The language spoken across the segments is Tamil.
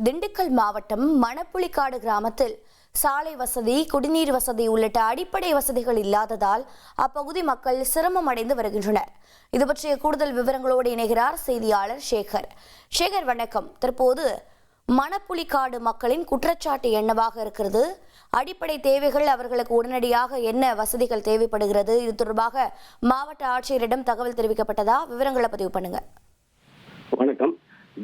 திண்டுக்கல் மாவட்டம் மணப்புலிக்காடு கிராமத்தில் சாலை வசதி, குடிநீர் வசதி உள்ளிட்ட அடிப்படை வசதிகள் இல்லாததால் அப்பகுதி மக்கள் சிரமம் அடைந்து வருகின்றனர். இது பற்றிய கூடுதல் விவரங்களோடு இணைகிறார் செய்தியாளர் சேகர். சேகர், வணக்கம். தற்போது மணப்புலிக்காடு மக்களின் குற்றச்சாட்டு என்னவாக இருக்கிறது? அடிப்படை தேவைகள் அவர்களுக்கு உடனடியாக என்ன வசதிகள் தேவைப்படுகிறது? இது தொடர்பாக மாவட்ட ஆட்சியரிடம் தகவல் தெரிவிக்கப்பட்டதா? விவரங்களை பதிவு பண்ணுங்க. வணக்கம்.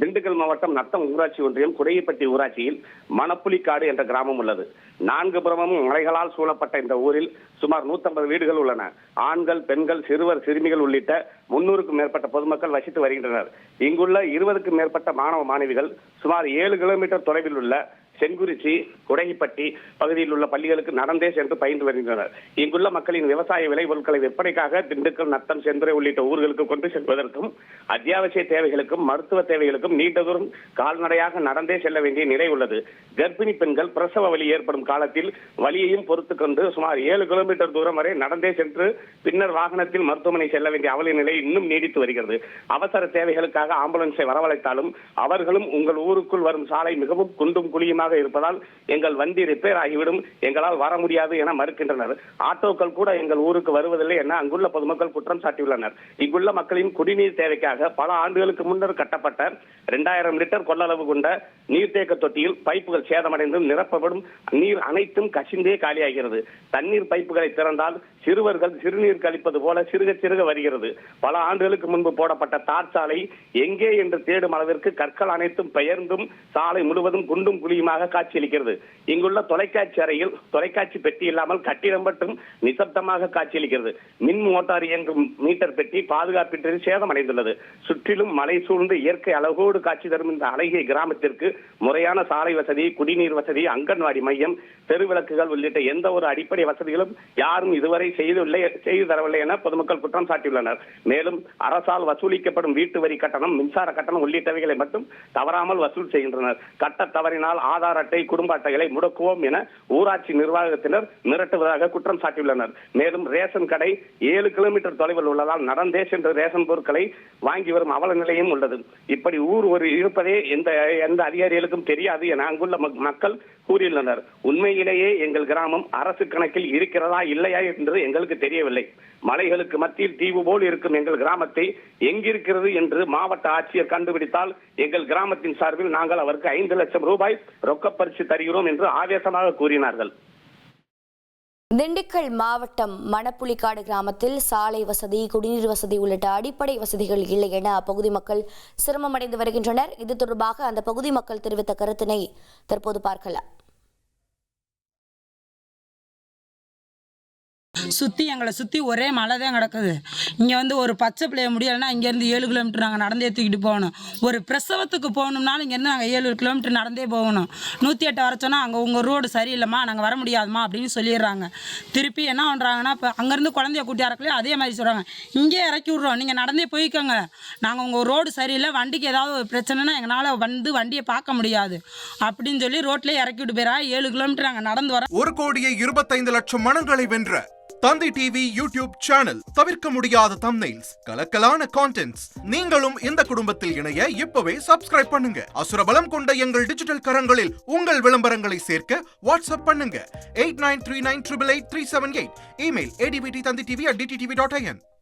திண்டுக்கல் மாவட்டம் நத்தம் ஊராட்சி ஒன்றியம் குடையப்பட்டி ஊராட்சியில் மணப்புலிக்காடு என்ற கிராமம் உள்ளது. 4 புறமும் மலைகளால் சூழப்பட்ட இந்த ஊரில் சுமார் 150 வீடுகள் உள்ளன. ஆண்கள், பெண்கள், சிறுவர், சிறுமிகள் உள்ளிட்ட 300க்கும் மேற்பட்ட பொதுமக்கள் வசித்து வருகின்றனர். இங்குள்ள 20க்கும் மேற்பட்ட மாணவ மாணவிகள் சுமார் 7 கிலோமீட்டர் தொலைவில் உள்ள செங்குறிச்சி, குடையப்பட்டி பகுதியில் உள்ள பள்ளிகளுக்கு நடந்தே சென்று பயின்று வருகின்றனர். இங்குள்ள மக்களின் விவசாய விளைபொருட்களை விற்பனைக்காக திண்டுக்கல், நத்தம், செந்துறை உள்ளிட்ட ஊர்களுக்கு கொண்டு செல்வதற்கும் அத்தியாவசிய தேவைகளுக்கும் மருத்துவ தேவைகளுக்கும் நீண்ட தூரம் கால்நடையாக நடந்தே செல்ல வேண்டிய நிலை உள்ளது. கர்ப்பிணி பெண்கள் பிரசவ வலி ஏற்படும் காலத்தில் வலியையும் பொறுத்துக் கொண்டு சுமார் 7 கிலோமீட்டர் தூரம் வரை நடந்தே சென்று பின்னர் வாகனத்தில் மருத்துவமனை செல்ல வேண்டிய அவல நிலை இன்னும் நீடித்து வருகிறது. அவசர தேவைகளுக்காக ஆம்புலன்ஸை வரவழைத்தாலும் அவர்களும் உங்கள் ஊருக்குள் வரும் சாலை மிகவும் குண்டும் குழியுமாக இருப்பதால் எங்கள் வண்டி ரிப்பேர் ஆகிவிடும், எங்களால் வர முடியாது என மறுக்கின்றனர். ஆட்டோக்கள் கூட எங்கள் ஊருக்கு வருவதில்லை என அங்குள்ள பொதுமக்கள் குற்றம் சாட்டியுள்ளனர். இங்குள்ள மக்களின் குடிநீர் தேவைக்காக பல ஆண்டுகளுக்கு முன்னர் கட்டப்பட்ட 2000 லிட்டர் கொள்ளளவு கொண்ட நீர்த்தேக்க தொட்டியில் பைப்புகள் சேதமடைந்து நிரப்பப்படும் நீர் அனைத்தும் கசிந்தே காலியாகிறது. தண்ணீர் பைப்புகளை திறந்தால் சிறுவர்கள் சிறுநீர் கழிப்பது போல சிறுக சிறுக வருகிறது. பல ஆண்டுகளுக்கு முன்பு போடப்பட்ட தார் சாலை எங்கே என்று தேடும் அளவிற்கு கற்கள் அனைத்தும் பெயர்ந்தும் சாலை முழுவதும் குண்டும் குழியுமாக காட்சியளிக்கிறது. இங்குள்ள தொலைக்காட்சி அறையில் தொலைக்காட்சி பெட்டி இல்லாமல் கட்டிடம் மட்டும் நிசப்தமாக காட்சியளிக்கிறது. மின் மோட்டார் இயங்கும் மீட்டர் பெட்டி பாதுகாப்பின்றி சேதமடைந்துள்ளது. சுற்றிலும் மலை சூழ்ந்து இயற்கை அழகோடு காட்சி தரும் இந்த அழகிய கிராமத்திற்கு முறையான சாலை வசதி, குடிநீர் வசதி, அங்கன்வாடி மையம், தெருவிளக்குகள் உள்ளிட்ட எந்த ஒரு அடிப்படை வசதிகளும் யாரும் இதுவரை செய்து தரவில்லை என பொதுமக்கள் குற்றம் சாட்டியுள்ளனர். மேலும் அரசால் வசூலிக்கப்படும் வீட்டு வரி கட்டணம், மின்சார கட்டணம் உள்ளிட்டவைகளை மட்டும் தவறாமல் வசூல் செய்கின்றனர். கட்ட தவறினால் ஆதார் அட்டை, குடும்ப அட்டைகளை முடக்குவோம் என ஊராட்சி நிர்வாகத்தினர் மிரட்டுவதாக குற்றம் சாட்டியுள்ளனர். மேலும் ரேஷன் கடை 7 கிலோமீட்டர் தொலைவில் உள்ளதால் நடந்தே சென்று ரேஷன் பொருட்களை வாங்கி வரும் அவல நிலையும் உள்ளது. இப்படி ஊர் ஒரு இருப்பதே எந்த அதிகாரிகளுக்கும் தெரியாது என அங்குள்ள மக்கள் கூறியுள்ளனர். உண்மையிலேயே எங்கள் கிராமம் அரசு கணக்கில் இருக்கிறதா இல்லையா என்று எங்களுக்கு தெரியவில்லை. மலைகளுக்கு மத்தியில் தீவு போல் இருக்கும் எங்கள் கிராமத்தை எங்கிருக்கிறது என்று மாவட்ட ஆட்சியர் கண்டுபிடித்தால் எங்கள் கிராமத்தின் சார்பில் நாங்கள் அவருக்கு 5 லட்சம் ரூபாய் ரொக்க பரிசு தருகிறோம் என்று ஆவேசமாக கூறினார்கள். திண்டுக்கல் மாவட்டம் மணப்புலிக்காடு கிராமத்தில் சாலை வசதி, குடிநீர் வசதி உள்ளிட்ட அடிப்படை வசதிகள் இல்லை என அப்பகுதி மக்கள் சிரமமடைந்து வருகின்றனர். இது தொடர்பாக அந்த பகுதி மக்கள் தெரிவித்த கருத்தினை தற்போது பார்க்கலாம். எங்களை சுற்றி ஒரே மலை தான் கிடக்குது. இங்கே ஒரு பச்சை பிள்ளைய முடியலைன்னா இங்கேருந்து 7 கிலோமீட்டர் நாங்கள் நடந்தே தூக்கிட்டு போகணும். ஒரு பிரசவத்துக்கு போகணும்னாலும் இங்கேருந்து நாங்கள் 7 கிலோமீட்டர் நடந்தே போகணும். 108 வர சொன்னால் அங்கே உங்கள் ரோடு சரியில்லைம்மா, நாங்கள் வர முடியாதுமா அப்படின்னு சொல்லிடுறாங்க. திருப்பி என்ன பண்ணுறாங்கன்னா, இப்போ அங்கேருந்து குழந்தைய கூட்டி இறக்கலையும் அதே மாதிரி சொல்கிறாங்க, இங்கே இறக்கி விட்றோம், நீங்கள் நடந்தே போய்க்கோங்க, நாங்கள் உங்கள் ரோடு சரியில்லை, வண்டிக்கு ஏதாவது ஒரு பிரச்சனைனா எங்களால் வண்டியை பார்க்க முடியாது அப்படின்னு சொல்லி ரோட்லேயே இறக்கி விட்டு போயிடா. 7 கிலோமீட்டர் நாங்கள் நடந்து வரோம். 1,25 லட்சம் மனங்களை வென்ற தந்தி டிவி யூடியூப் சேனல். தவிர்க்க முடியாத தம்ப்நெயில்ஸ், கலக்கலான கான்டென்ட்ஸ். நீங்களும் இந்த குடும்பத்தில் இணைய இப்பவே சப்ஸ்கிரைப் பண்ணுங்க. அசுரபலம் கொண்ட எங்கள் டிஜிட்டல் கரங்களில் உங்கள் விளம்பரங்களை சேர்க்க வாட்ஸ்அப் பண்ணுங்க. 8939888378. Email advtthanditv@dttv.in.